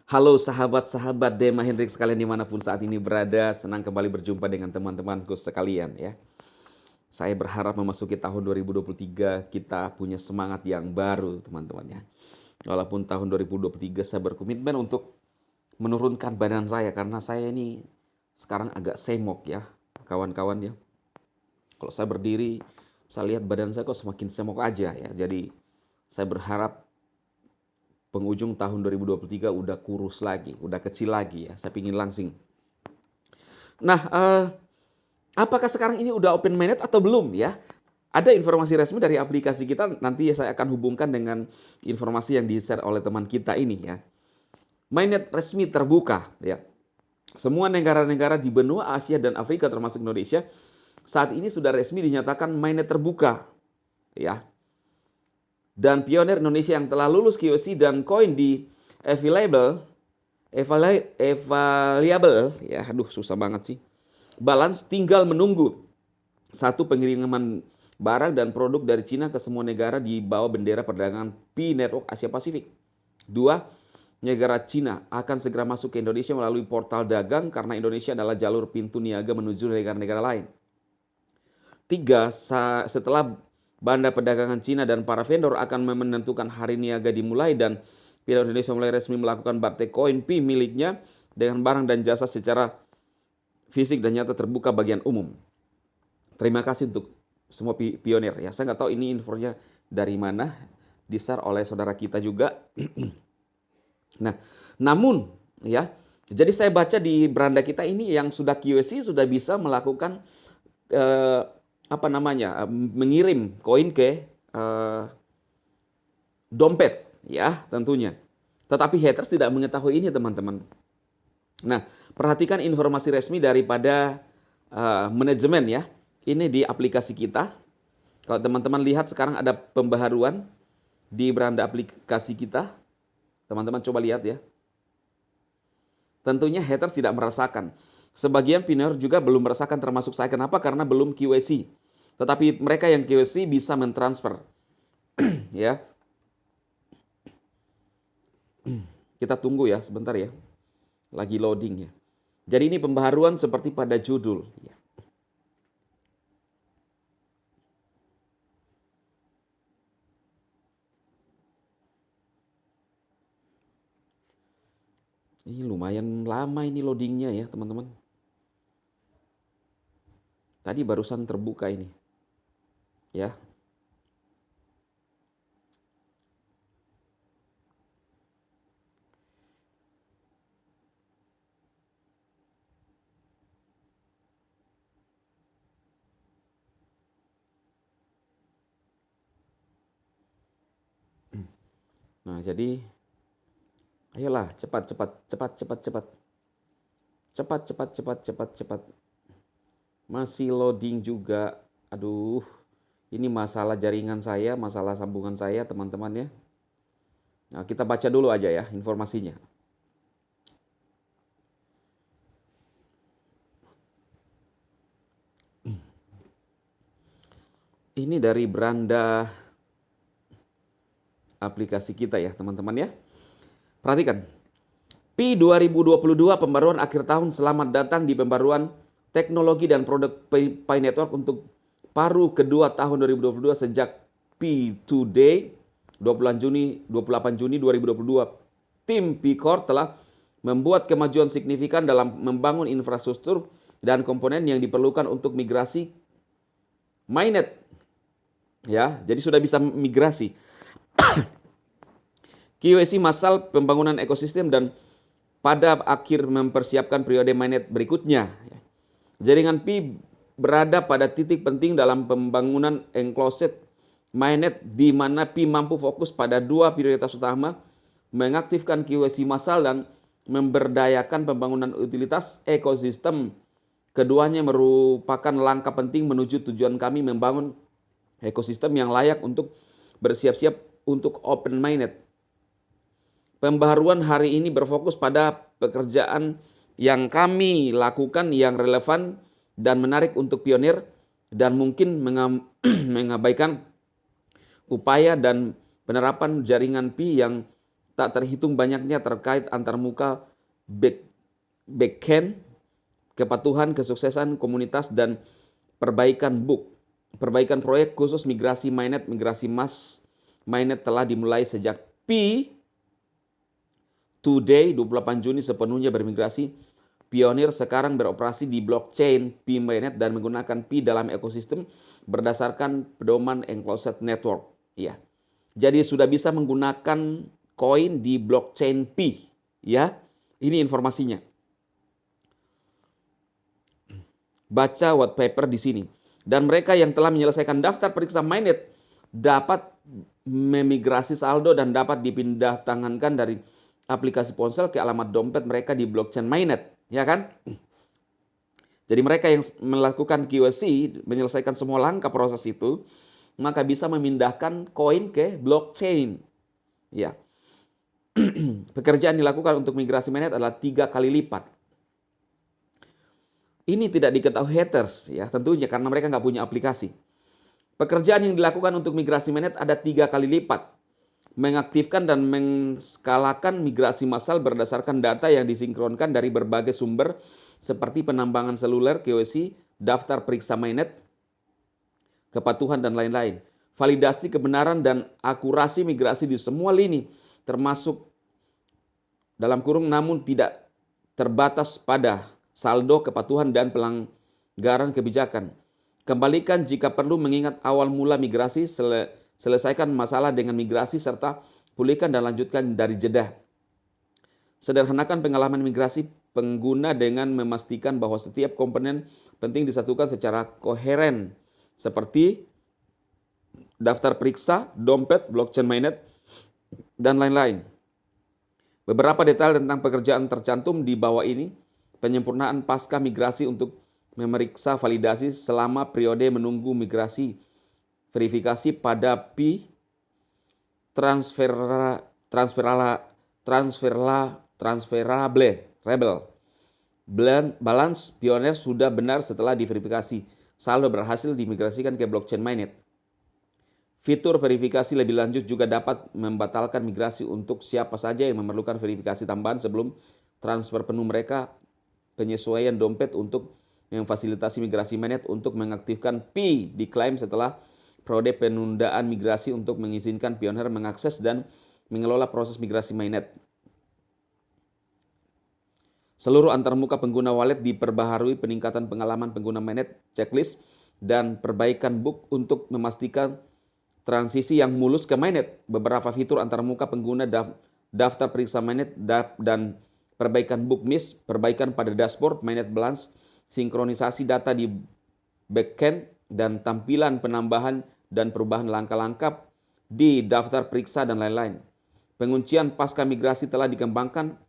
Halo sahabat-sahabat Dema Hendrik sekalian dimanapun saat ini berada, senang kembali berjumpa dengan teman-temanku sekalian ya. Saya berharap memasuki tahun 2023 kita punya semangat yang baru teman-teman ya. Walaupun tahun 2023 saya berkomitmen untuk menurunkan badan saya karena saya ini sekarang agak semok ya kawan-kawan ya. Kalau saya berdiri, saya lihat badan saya kok semakin semok aja ya. Jadi saya berharap penghujung tahun 2023 udah kurus lagi, udah kecil lagi ya. Saya pingin langsing. Nah, apakah sekarang ini udah open mainnet atau belum ya? Ada informasi resmi dari aplikasi kita, nanti saya akan hubungkan dengan informasi yang di-share oleh teman kita ini ya. Mainnet resmi terbuka ya. Semua negara-negara di benua Asia dan Afrika termasuk Indonesia saat ini sudah resmi dinyatakan mainnet terbuka ya. Dan pionir Indonesia yang telah lulus QC dan koin di available ya, aduh susah banget sih. Balance tinggal menunggu satu pengiriman barang dan produk dari Cina ke semua negara di bawah bendera perdagangan Pi Network Asia Pasifik. Dua, negara Cina akan segera masuk ke Indonesia melalui portal dagang karena Indonesia adalah jalur pintu niaga menuju negara-negara lain. Tiga, setelah Banda Perdagangan Cina dan para vendor akan menentukan hari niaga dimulai dan pihak Indonesia mulai resmi melakukan barter koin Pi miliknya dengan barang dan jasa secara fisik dan nyata terbuka bagian umum. Terima kasih untuk semua pionir ya. Saya nggak tahu ini infonya dari mana, di-share oleh saudara kita juga. Nah, namun ya, jadi saya baca di beranda kita ini yang sudah QC sudah bisa melakukan mengirim koin ke dompet ya tentunya. Tetapi haters tidak mengetahui ini teman-teman. Nah, perhatikan informasi resmi daripada manajemen ya. Ini di aplikasi kita. Kalau teman-teman lihat sekarang ada pembaharuan di beranda aplikasi kita. Teman-teman coba lihat ya. Tentunya haters tidak merasakan. Sebagian pioner juga belum merasakan termasuk saya. Kenapa? Karena belum QC. Tetapi mereka yang QC bisa mentransfer. Ya. Kita tunggu ya sebentar ya. Lagi loading ya. Jadi ini pembaharuan seperti pada judul ya. Ini lumayan lama ini loadingnya ya teman-teman. Tadi barusan terbuka ini. Ya. Nah, jadi ayolah cepat. Cepat. Masih loading juga. Aduh. Ini masalah jaringan saya, masalah sambungan saya, teman-teman ya. Nah, kita baca dulu aja ya informasinya. Ini dari beranda aplikasi kita ya, teman-teman ya. Perhatikan. Pi 2022 pembaruan akhir tahun, selamat datang di pembaruan teknologi dan produk Pi Network untuk paruh kedua tahun 2022 sejak Pi Today 28 Juni 2022. Tim Pi Core telah membuat kemajuan signifikan dalam membangun infrastruktur dan komponen yang diperlukan untuk migrasi mainnet. Ya, jadi sudah bisa migrasi. QC massal pembangunan ekosistem dan pada akhir mempersiapkan periode mainnet berikutnya. Jaringan Pi berada pada titik penting dalam pembangunan enclosed mainnet di mana Pi mampu fokus pada dua prioritas utama, mengaktifkan QC massal dan memberdayakan pembangunan utilitas ekosistem. Keduanya merupakan langkah penting menuju tujuan kami membangun ekosistem yang layak untuk bersiap-siap untuk open mainnet. Pembaharuan hari ini berfokus pada pekerjaan yang kami lakukan yang relevan dan menarik untuk pionir dan mungkin mengabaikan upaya dan penerapan jaringan Pi yang tak terhitung banyaknya terkait antarmuka, backend, kepatuhan, kesuksesan komunitas, dan perbaikan bug. Perbaikan proyek khusus migrasi mainnet, migrasi mass mainnet telah dimulai sejak Pi Today 28 Juni sepenuhnya bermigrasi. Pioneer sekarang beroperasi di blockchain Pi mainnet dan menggunakan Pi dalam ekosistem berdasarkan pedoman enclosed network. Ya. Jadi sudah bisa menggunakan koin di blockchain Pi, ya. Ini informasinya. Baca white paper di sini. Dan mereka yang telah menyelesaikan daftar periksa mainnet dapat memigrasi saldo dan dapat dipindah tangankan dari aplikasi ponsel ke alamat dompet mereka di blockchain mainnet, ya kan? Jadi mereka yang melakukan QC, menyelesaikan semua langkah proses itu, maka bisa memindahkan koin ke blockchain. Ya. Pekerjaan dilakukan untuk migrasi mainnet adalah 3 kali lipat. Ini tidak diketahui haters, ya tentunya karena mereka nggak punya aplikasi. Pekerjaan yang dilakukan untuk migrasi mainnet ada 3 kali lipat. Mengaktifkan dan menskalakan migrasi massal berdasarkan data yang disinkronkan dari berbagai sumber seperti penambangan seluler, KYC, daftar periksa mainnet, kepatuhan, dan lain-lain. Validasi kebenaran dan akurasi migrasi di semua lini, termasuk dalam kurung namun tidak terbatas pada saldo, kepatuhan, dan pelanggaran kebijakan. Kembalikan jika perlu mengingat awal mula migrasi, selesaikan masalah dengan migrasi, serta pulihkan dan lanjutkan dari jeda. Sederhanakan pengalaman migrasi pengguna dengan memastikan bahwa setiap komponen penting disatukan secara koheren, seperti daftar periksa, dompet, blockchain mainnet, dan lain-lain. Beberapa detail tentang pekerjaan tercantum di bawah ini. Penyempurnaan pasca migrasi untuk memeriksa validasi selama periode menunggu migrasi, verifikasi pada Pi, transferable, balance Pioneer sudah benar setelah diverifikasi, saldo berhasil dimigrasikan ke blockchain mainnet. Fitur verifikasi lebih lanjut juga dapat membatalkan migrasi untuk siapa saja yang memerlukan verifikasi tambahan sebelum transfer penuh mereka. Penyesuaian dompet untuk memfasilitasi migrasi mainnet untuk mengaktifkan Pi diklaim setelah periode penundaan migrasi untuk mengizinkan Pioneer mengakses dan mengelola proses migrasi mainnet. Seluruh antarmuka pengguna wallet diperbaharui peningkatan pengalaman pengguna mainnet, checklist, dan perbaikan bug untuk memastikan transisi yang mulus ke mainnet. Beberapa fitur antarmuka pengguna daftar periksa mainnet dan perbaikan bug miss, perbaikan pada dashboard, mainnet balance, sinkronisasi data di backend, dan tampilan penambahan dan perubahan langkah-langkah di daftar periksa dan lain-lain. Penguncian pasca migrasi telah dikembangkan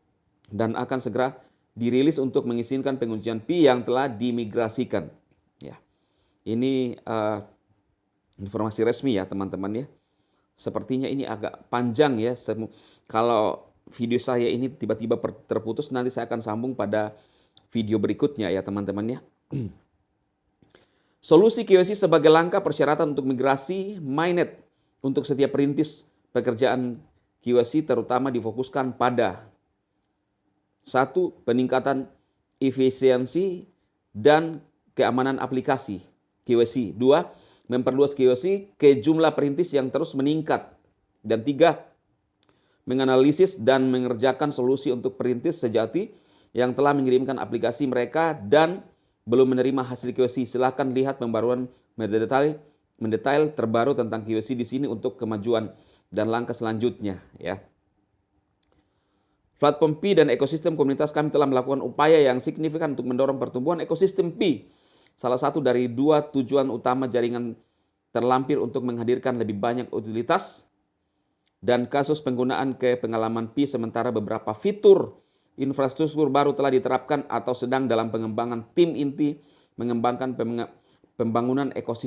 dan akan segera dirilis untuk mengizinkan penguncian Pi yang telah dimigrasikan. Ya, ini informasi resmi ya teman-teman ya. Sepertinya ini agak panjang ya. Kalau video saya ini tiba-tiba terputus, nanti saya akan sambung pada video berikutnya ya teman-teman ya. Solusi KYC sebagai langkah persyaratan untuk migrasi mainnet untuk setiap perintis pekerjaan KYC terutama difokuskan pada 1. Peningkatan efisiensi dan keamanan aplikasi KYC. 2. Memperluas KYC ke jumlah perintis yang terus meningkat. Dan 3. Menganalisis dan mengerjakan solusi untuk perintis sejati yang telah mengirimkan aplikasi mereka dan belum menerima hasil KYC. Silakan lihat pembaruan mendetail terbaru tentang KYC di sini untuk kemajuan dan langkah selanjutnya ya. Platform Pi dan ekosistem komunitas kami telah melakukan upaya yang signifikan untuk mendorong pertumbuhan ekosistem Pi. Salah satu dari 2 tujuan utama jaringan terlampir untuk menghadirkan lebih banyak utilitas dan kasus penggunaan ke pengalaman Pi, sementara beberapa fitur infrastruktur baru telah diterapkan atau sedang dalam pengembangan tim inti mengembangkan pembangunan ekosistem